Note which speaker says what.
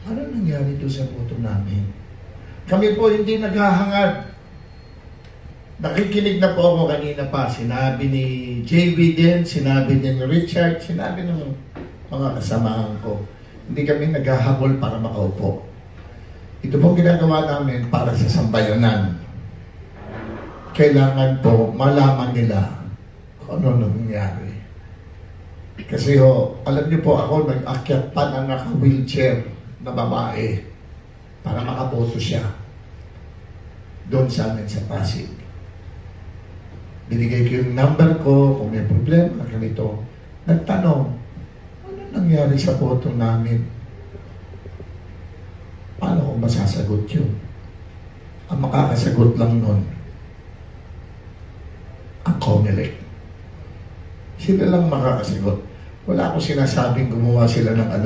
Speaker 1: Ano nangyari doon sa boto namin? Kami po hindi naghahangad. Nakikinig na po ako kanina pa. Sinabi ni JB din, sinabi din ni Richard, sinabi ng mga kasamahan ko. Hindi kami naghahabol para makaupo. Ito pong ginagawa namin para sa sambayanan. Kailangan po malaman nila kung ano nangyari. Kasi alam niyo po ako, nag-akyat pa na naka-wheelchair na babae para makaboto siya doon sa amin sa Pasig. Binigay ko yung number ko, kung may problema, ganito. Nagtanong, ano nangyari sa boto namin? Paano kung masasagot yun? Ang makakasagot lang nun, ang COMELEC. Sila lang makakasagot. Wala akong sinasabing gumawa sila ng ano.